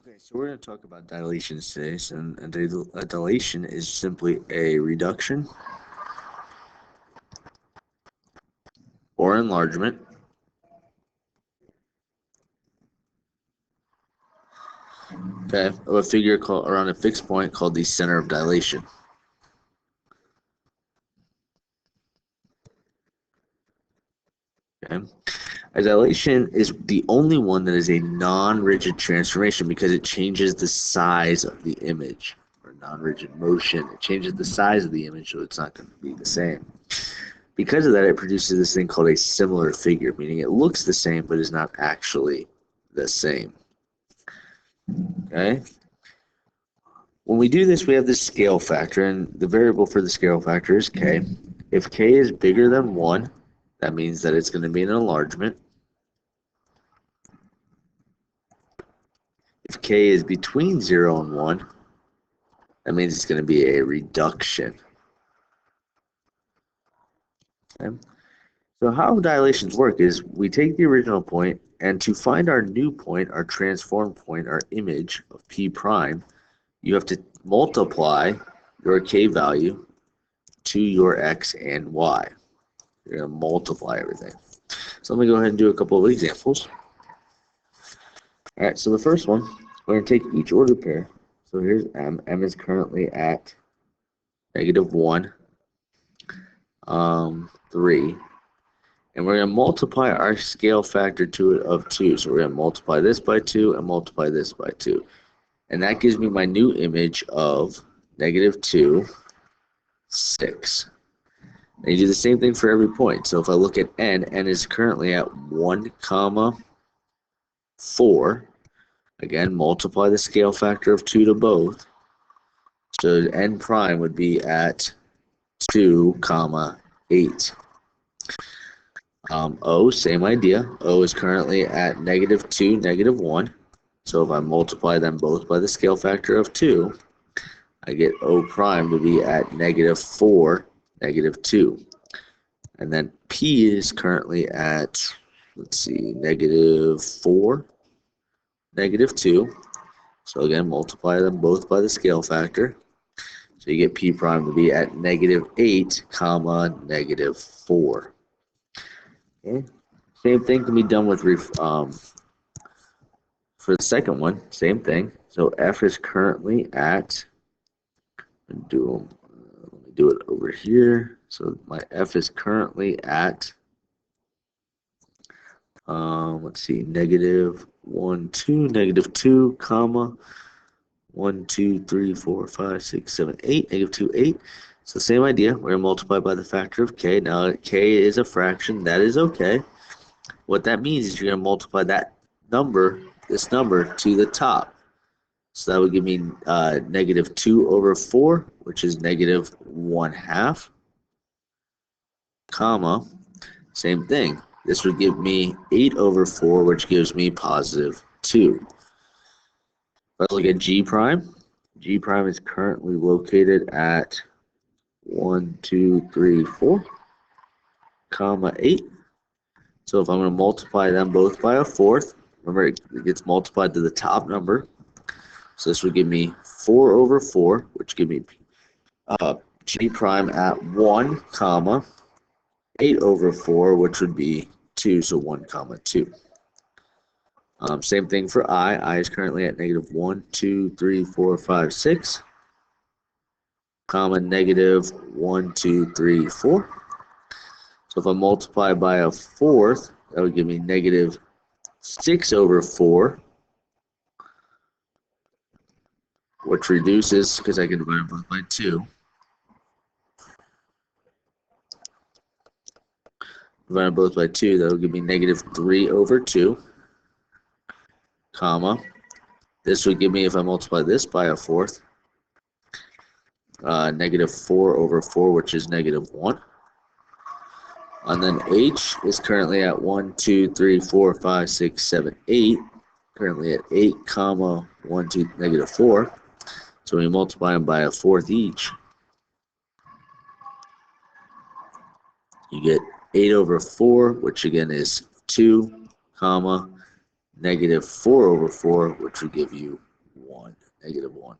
Okay, so we're going to talk about dilations today. A dilation is simply a reduction or enlargement okay, of a figure called around a fixed point called the center of dilation. Okay. A dilation is the only one that is a non-rigid transformation because it changes the size of the image, or non-rigid motion. It changes the size of the image, so it's not going to be the same. Because of that, it produces this thing called a similar figure, meaning it looks the same but is not actually the same. Okay. When we do this, we have this scale factor, and the variable for the scale factor is k. If k is bigger than 1, that means that it's going to be an enlargement. If k is between 0 and 1, that means it's going to be a reduction. Okay. So how dilations work is we take the original point, and to find our new point, our transformed point, our image of p prime, you have to multiply your k value to your x and y. You're going to multiply everything. So let me go ahead and do a couple of examples. All right, so the first one, we're going to take each order pair. So here's m. M is currently at -1, 3. And we're going to multiply our scale factor to it of 2. So we're going to multiply this by 2 and multiply this by 2. And that gives me my new image of -2, 6. And you do the same thing for every point. So if I look at n, n is currently at 1, 4. Again, multiply the scale factor of 2 to both. So n prime would be at 2, 8. O, same idea. O is currently at -2, -1. So if I multiply them both by the scale factor of 2, I get O prime to be at -4, -2. And then P is currently at, let's see, -4, -2. So again, multiply them both by the scale factor. So you get P prime to be at -8, -4. Okay. Same thing can be done with for the second one. Same thing. So F is currently at. Let me do it over here. So my F is currently at. Let's see, -1, 2, -2, comma 1, 2, 3, 4, 5, 6, 7, 8, -2, 8. So same idea. We're going to multiply by the factor of k. Now k is a fraction. That is okay. What that means is you're going to multiply this number to the top. So that would give me -2/4, which is -1/2, comma, same thing. This would give me 8/4, which gives me +2. Let's look at G prime. G prime is currently located at 1, 2, 3, 4, comma 8. So if I'm going to multiply them both by a fourth, remember it gets multiplied to the top number. So this would give me 4/4, which give me G prime at 1, comma 8/4, which would be 2, so 1, comma 2. Same thing for I. I is currently at -1, 2, 3, 4, 5, 6, comma -1, 2, 3, 4. So if I multiply by a fourth, that would give me -6/4, which reduces because I can divide them both by 2. Divided both by 2, that would give me -3/2, comma. This would give me, if I multiply this by a fourth, -4/4, which is -1. And then H is currently at 1, 2, 3, 4, 5, 6, 7, 8. Currently at 8, comma 1, 2, -4. So we multiply them by a fourth each. You get 8/4, which again is 2, comma -4/4, which will give you negative 1.